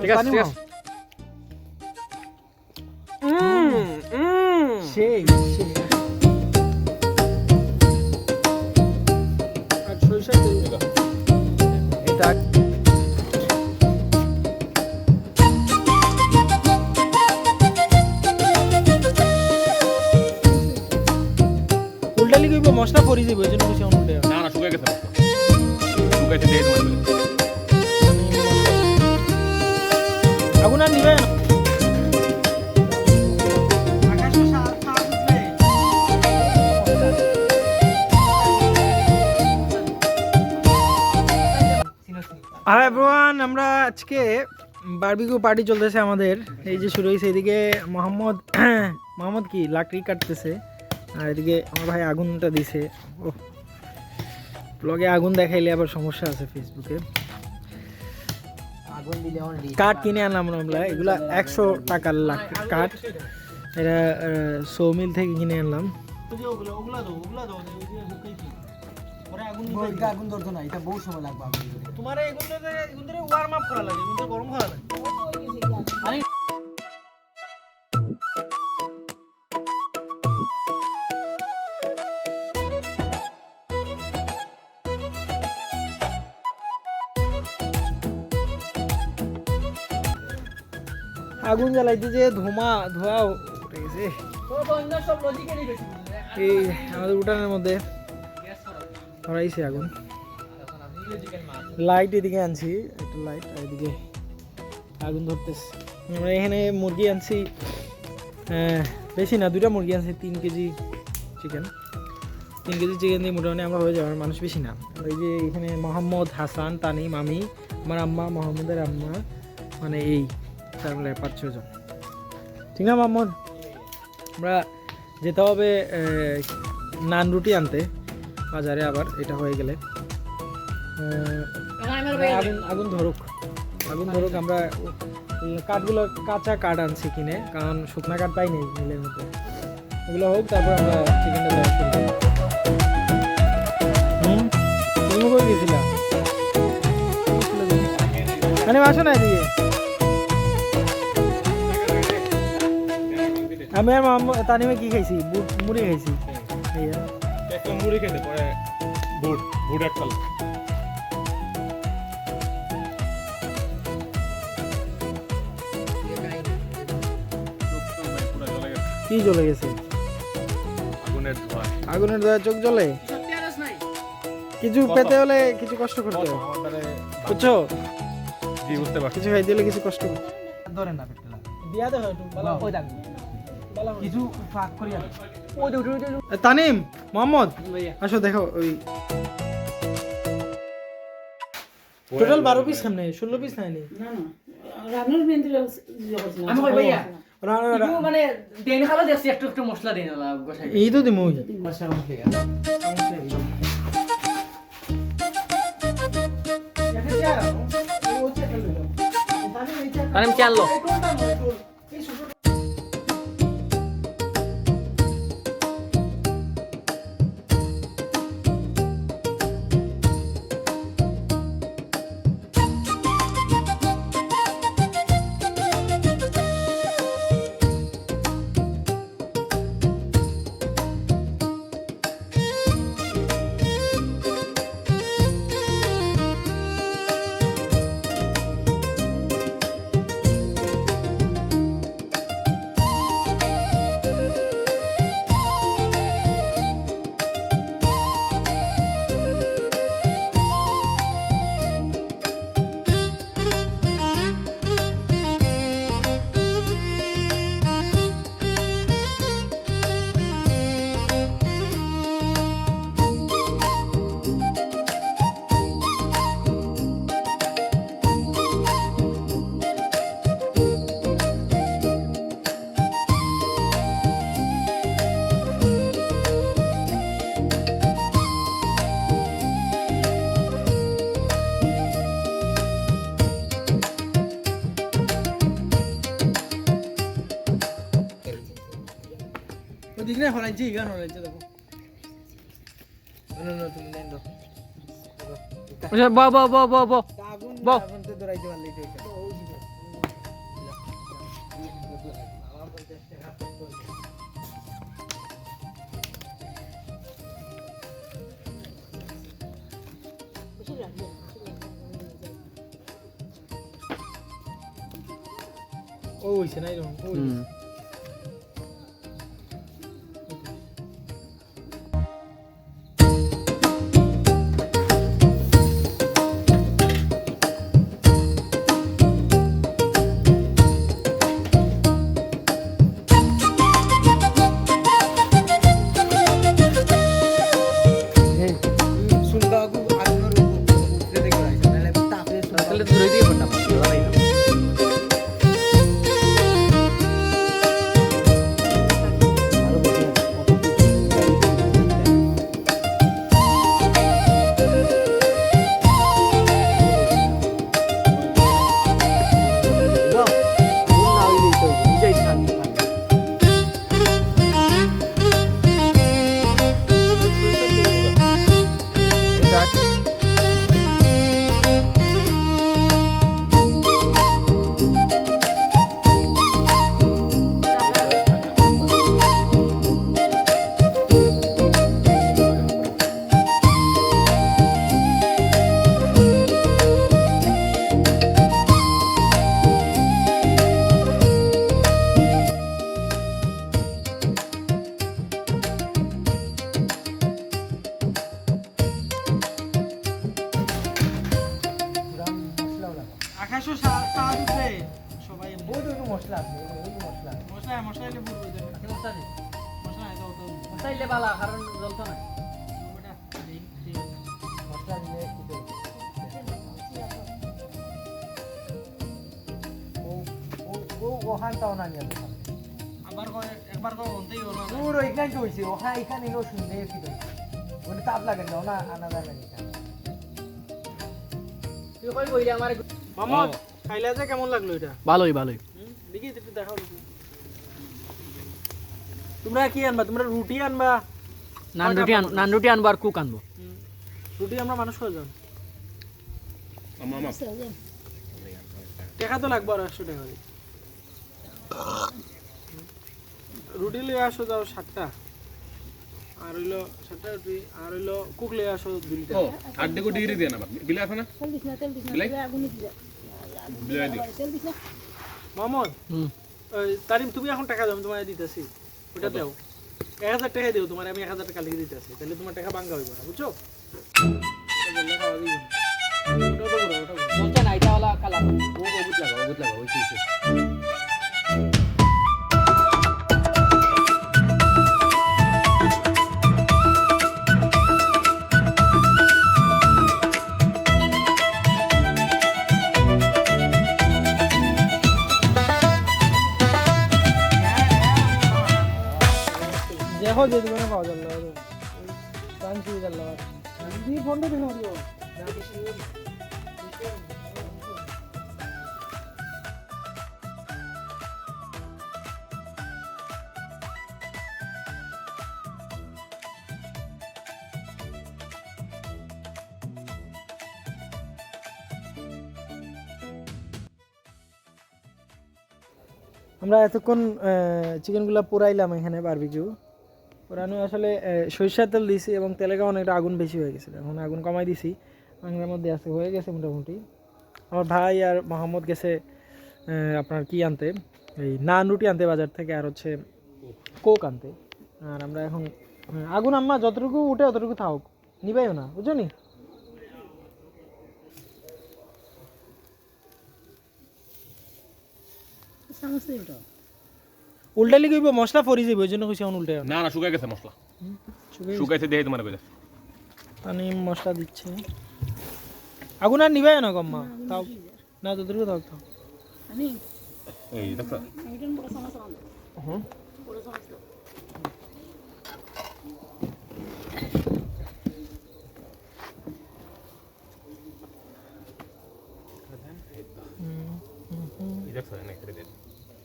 ঠিক আছে ঠিক আছে সেই আর সরিষা তেল এটা উল্টালি কইব মশলা পরি যাবে এই জন্য বেশি উল্টে না না শুকাই গেছে শুকাইতে দিয়ে তোমার আগুন আর নিবে না হাই এভরিওয়ান, আমরা আজকে বারবিকিউ পার্টি চলতেছে আমাদের। এই যে শুরু হয়েছে, এদিকে মোহাম্মদ কি লাকড়ি কাটতেছে, আর এদিকে আমার ভাই আগুনটা দিছে। ও ব্লগে আগুন দেখাইলে আবার সমস্যা আছে ফেসবুকে। কাঠ কিনে আনলাম আমরা, এগুলা 100 টাকার কাঠ, এটা সৌমিল থেকে কিনে আনলাম। আগুন ধরতো না, এটা বহু সময় লাগবে। তোমার এগুন ধরে ওয়ার্ম আপ করা লাগে, এগুন গরম করা লাগে। আগুন জ্বালাইতে যে ধোঁয়া উঠে গেছে। এই আমাদের উঠানের মধ্যে ধরাইছে আগুন। লাইট এদিকে আনছি, একটা লাইট, আর এদিকে আগুন ধরতেছে। আমরা এখানে মুরগি আনছি, বেশি না, 2টা মুরগি আনছি, 3 কেজি চিকেন। 3 কেজি চিকেন দিয়ে মোটামুটি আমরা হয়ে যাবে, মানুষ বেশি না। এই যে এখানে মোহাম্মদ, হাসান, তানিম, আমি, আমার আম্মা, মোহাম্মদের আম্মা, মানে এই তার মিলে 5-6 জন। ঠিক না মোহাম্মদ? আমরা যেতে হবে নান রুটি আনতে বাজারে, আবার এটা হয়ে গেলে আগুন ধরুক। আমরা কাঠগুলো কাঁচা কাঠ আনছি কিনে, কারণ শুকনা কাঠ পাই নেই মিলের মধ্যে। এগুলো হোক, তারপর আমরা চিকেনটা দেওয়া শুরু করব। তুমি কই গেছিলা? মানে আসো না এদিকে। আমি আর তানিমে কি খাইছি? মুড়ি খাইছি। মুড়ি খেতে পরে বুট এক কাল কি জ্বলে গেছে? আগুনের ধোঁয়া চোখ জ্বলে। কিছু পেতে হলে কিছু কষ্ট করতে হবে, বুঝছো? কিছু খাইতে হলে কিছু কষ্ট করতে ধরেন না পেটটা দিয়া দে হয় ওই দাম কিছু ফাঁক করিয়া তানিম, মোহাম্মদ আসো, দেখো ওই টোটাল 12 পিস সামনে, 16 পিস নাইনি। না না রানুর মেন্দির আমি কই ভাইয়া মানে দেন খালা দেখছি একটু একটু মশলা দেন না গোসাই এই তো দিমু। মশলা মশলা আমি চাললো ওদিকে না হলাইছি, গান হলাইছে, দেখো। না তুমি দেন দাও। আচ্ছা ব ব ব ব ব আগুন ব। আগুন তো দৌড়াইতে পারলেই তো হইতো। ও হইছে না এরকম ও হুম শুনবা আগুন আগুনের উপরে দেখে রাখছে নাহলে তাপে তাহলে ধরে দিয়ে পড়তাম দাঁড়াই না আকাশও সাত উঠবে সবাই বহুত মশলা আছে বহুত মশলা মশলা মশলা এলে বুড়বো মশলা এটাও তো চাইলে বালা কারণ জ্বলতো না ওটা দেই মশলা দিলে কি ও ও ও ওখান তাও না নিয়ে আবার কয় একবার কয় অন্তেই হলো না পুরো এখানে তো হইছে ওখানে এখানে এলো শুনলে কি তো ওটা তাপ লাগে না না আনা যায় না তুই কই বইলে আমার মামদ খাইলা যে কেমন লাগলো এটা ভালোই ভালোই দেখি একটু দেখাও তোমরা কি আনবা তোমরা রুটি আনবা নান রুটি আনবার কুক আনবো রুটি আমরা মানুষ কয়জন মামা টাকা তো লাগবে আর 100 টাকা রুটি লয়ে আসো যাও 7টা আর হইলো 7টা রুটি আর হইলো কুক লয়ে আসো 2 লিটার ও 8 ডিগ্রি দিয়ে না বিলে আছে না বিলাই বিলাই দিও মোহাম্মদ ওই তারিম তুমি এখন টাকা দাও আমি তোমায় দিতেছি ওটা দাও 1000 টাকা দিও তোমার আমি 1000 টাকা লিখে দিতেছি তাহলে তোমার টাকা বাঙ্গা হইব না বুঝছো এটা বললে খাওয়া দিই ওটা তো বড় ওটা বড় বলছে না এটা वाला কালা ও বুঝ লাগা ওই কি দেখো যে দোকানে পাওয়া যাবে না দাম কি যাবে দি ফোনটা দেখো দিও আমরা এতক্ষণ চিকেনগুলো পোড়াইলাম এখানে বারবিকিউ পোড়ানো আসলে সরিষার তেল দিয়েছি এবং তেলের অনেকটা আগুন বেশি হয়ে গেছিলো এখন আগুন কমাই দিছি আঙের মধ্যে আছে হয়ে গেছে মোটামুটি আমার ভাই আর মোহাম্মদ গেছে আপনার কি আনতে এই নান রুটি আনতে বাজার থেকে আর হচ্ছে কোক আনতে আর আমরা এখন আগুন আম্মা যতটুকু উঠে অতটুকু থাকুক নিবাইও না বুঝছো নি উল্টালি কইব মশলা পরি যাইব ওই জন্য কইছি এখন উল্টাই না না শুকাই গেছে মশলা শুকাইছে দেই তোমার কইলা পানি মশলা দিচ্ছে আগুন আর নিবাই না গম্মা তাও না যতটুকু থাক থাক এই দেখো হুম এই দেখো না করে দে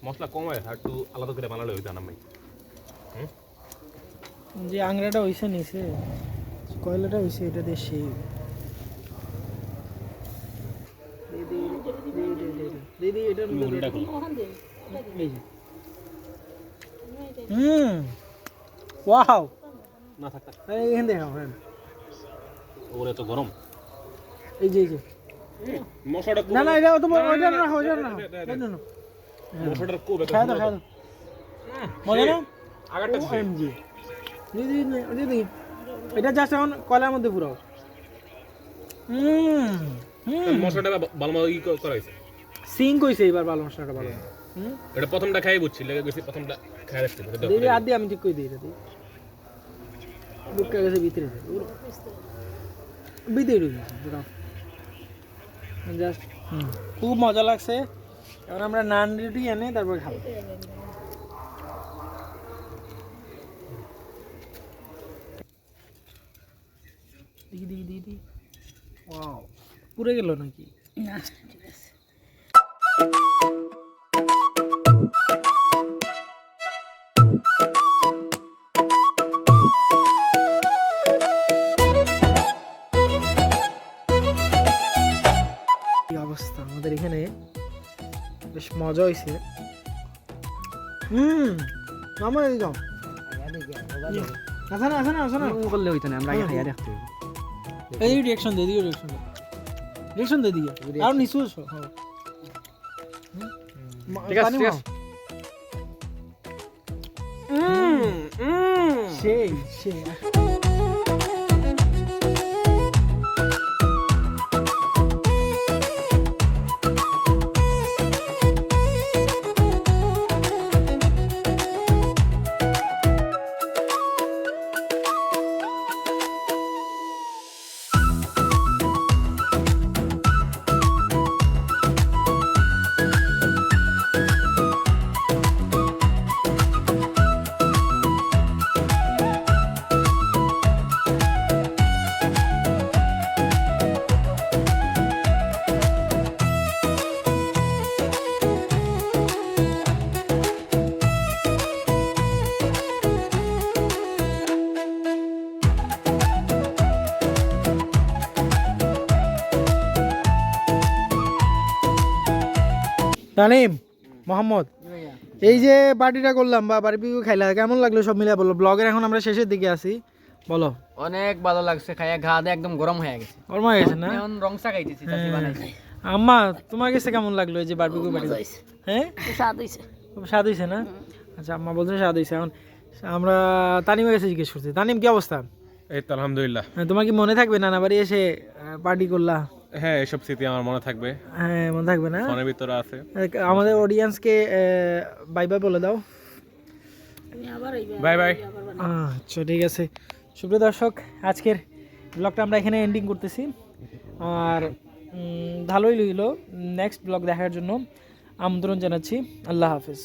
মশলা কম হয় আর একটু আলাদা করে বানালে হইতো না ভাই যে আংরাটা হইছে নিছে কয়লাটা হইছে এটা দেশি দিদি এটা মুড়িটা খোলো। এই যে ওয়াও না থাক থাক। এখান থেকে খাও হ্যাঁ ওরে তো গরম। এই যে এই যে মশলাটা না না এটা তো ওইটা না ওইটা না মশলাটার খুব একটা খায় দাও খায় দাও মজা না আগারটা ওএমজি দিদি দিদি এটা জাস্ট এখন কলার মধ্যে পুরাও মশলাটা ভালো মতো ই করা হয়েছে। সিঙ্ক হইছে এবার ভালো মশলাটা ভালো এটা প্রথমটা খাই বুঝছি লেগে গেছি প্রথমটা খাই রাখতে দিদি আর দিয়ে আমি ঠিক করে দিই এটা দিই বুকে গেছে ভিতরে ভিতরে ঢুকেছে পুরো জাস্ট খুব মজা লাগছে এখন আমরা নান রুটি এনে তারপর খাবো দেখি দেখি দেখি ওয়াও পুরে গেল নাকি না ঠিক আছে কি অবস্থা আমাদের এখানে বেশ মজা হয়েছে আমার এই যাও আসা না আসা না আসা না করলে হইতো না আমরা আগে খাইয়া দেখতে হইব। এই রিঅ্যাকশন দে দিও রিঅ্যাকশন দে দিও আর নিচু এসো ঠিক আছে, ঠিক আছে। সেই সেই তানিম মোহাম্মদ এই যে পার্টিটা করলাম বা বারবিকিউ খাইলা কেমন লাগলো সব মিলে বলো ব্লগের এখন আমরা শেষের দিকে আছি বলো অনেক ভালো লাগছে খাইয়া ঘা দিয়ে একদম গরম হয়ে গেছে গরম হয়ে গেছে না এখন রংসা খাইতেছি চাচি বানাইছে আম্মা তোমার কাছে কেমন লাগলো এই যে বারবিকিউ পার্টি হ্যাঁ স্বাদ হয়েছে খুব স্বাদ হয়েছে না আচ্ছা আম্মা বলছে স্বাদ হয়েছে এখন আমরা তানিমের কাছে জিজ্ঞেস করছি তানিম কি অবস্থা এই তো আলহামদুলিল্লাহ। হ্যাঁ, তোমার কি মনে থাকবে নানা বাড়ি এসে পার্টি করলা হ্যাঁ এসব স্মৃতি আমার মনে থাকবে, হ্যাঁ মনে থাকবে না মনের ভিতরে আছে। আমাদের অডিয়েন্সকে বাই বাই বলে দাও আমি আবার বাই বাই। আচ্ছা ঠিক আছে সুপ্রিয় দর্শক আজকের ব্লগটা আমরা এখানে এন্ডিং করতেছি আর ভালোই হইলো নেক্সট ব্লগ দেখার জন্য আমন্ত্রণ জানাচ্ছি আল্লাহ হাফেজ।